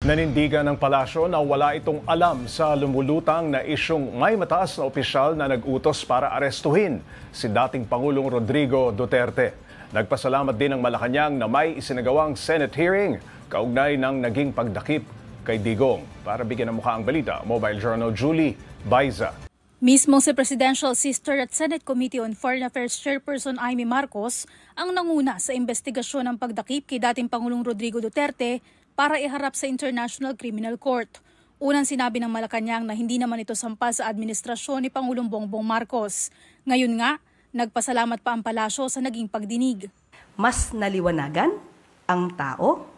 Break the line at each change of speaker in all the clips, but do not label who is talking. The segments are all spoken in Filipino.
Nanindigan ng palasyo na wala itong alam sa lumulutang na isyung may mataas na opisyal na nag-utos para arestuhin si dating Pangulong Rodrigo Duterte. Nagpasalamat din ang Malacanang na may isinagawang Senate hearing kaugnay ng naging pagdakip kay Digong. Para bigyan ng mukha ang balita, Mobile Journal Julie Baiza.
Mismo si Presidential Sister at Senate Committee on Foreign Affairs Chairperson Amy Marcos ang nanguna sa investigasyon ng pagdakip kay dating Pangulong Rodrigo Duterte para iharap sa International Criminal Court. Unang sinabi ng Malacanang na hindi naman ito sampal sa administrasyon ni Pangulong Bongbong Marcos. Ngayon nga, nagpasalamat pa ang palasyo sa naging pagdinig.
Mas naliwanagan ang tao,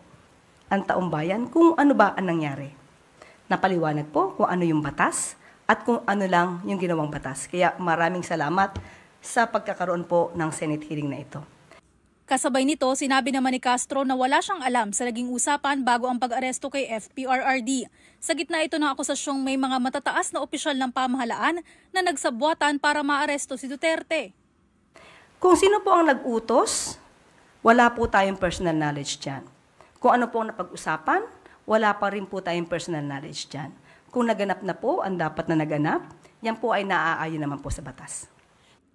ang taong bayan kung ano ba ang nangyari. Napaliwanag po kung ano yung batas at kung ano lang yung ginawang batas. Kaya maraming salamat sa pagkakaroon po ng Senate hearing na ito.
Kasabay nito, sinabi naman ni Castro na wala siyang alam sa naging usapan bago ang pag-aresto kay FPRRD. Sa gitna ito ng akusasyong may mga matataas na opisyal ng pamahalaan na nagsabwatan para maaresto si Duterte.
Kung sino po ang nag-utos, wala po tayong personal knowledge dyan. Kung ano po ang napag-usapan, wala pa rin po tayong personal knowledge dyan. Kung naganap na po ang dapat na naganap, yan po ay naaayon naman po sa batas.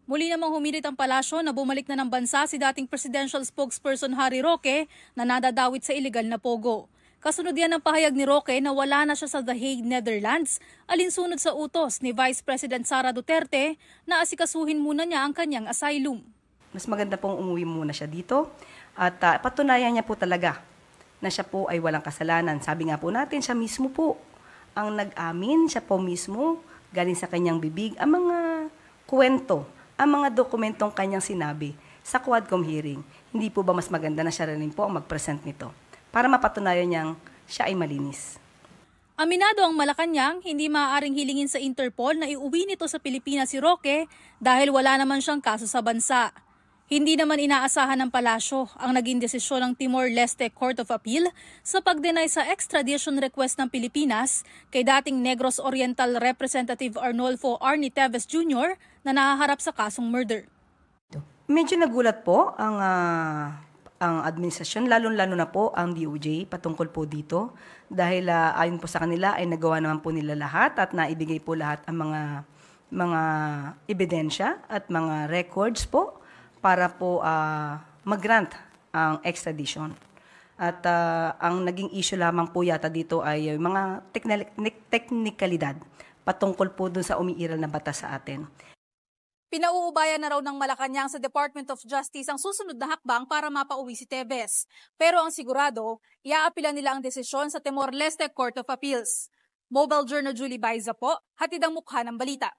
Muli namang humirit ang palasyo na bumalik na ng bansa si dating presidential spokesperson Harry Roque na nadadawit sa iligal na pogo. Kasunod yan ang pahayag ni Roque na wala na siya sa The Hague, Netherlands, alinsunod sa utos ni Vice President Sara Duterte na asikasuhin muna niya ang kanyang asylum.
Mas maganda pong umuwi muna siya dito at patunayan niya po talaga na siya po ay walang kasalanan. Sabi nga po natin, siya mismo po ang nag-amin, siya po mismo galing sa kanyang bibig ang mga kwento, ang mga dokumentong kanyang sinabi sa Quadcom hearing. Hindi po ba mas maganda na siya rin po ang mag-present nito para mapatunayan niyang siya ay malinis?
Aminado ang Malacanang, hindi maaaring hilingin sa Interpol na iuwi nito sa Pilipinas si Roque dahil wala naman siyang kaso sa bansa. Hindi naman inaasahan ng palasyo ang naging desisyon ng Timor-Leste Court of Appeal sa pag-deny sa extradition request ng Pilipinas kay dating Negros Oriental Representative Arnolfo Arnie Teves Jr. na nahaharap sa kasong murder.
Medyo nagulat po ang administrasyon, lalo-lalo na po ang DOJ patungkol po dito dahil ayon po sa kanila ay nagawa naman po nila lahat at naibigay po lahat ang mga ebidensya at mga records po para po mag-grant ang extradition. At ang naging issue lamang po yata dito ay mga teknikalidad patungkol po dun sa umiiral na batas sa atin.
Pinauubayan na raw ng Malacanang sa Department of Justice ang susunod na hakbang para mapauwi si Teves. Pero ang sigurado, iaapila nila ang desisyon sa Timor-Leste Court of Appeals. Mobile Journal Julie Baiza po, hatid ang mukha ng balita.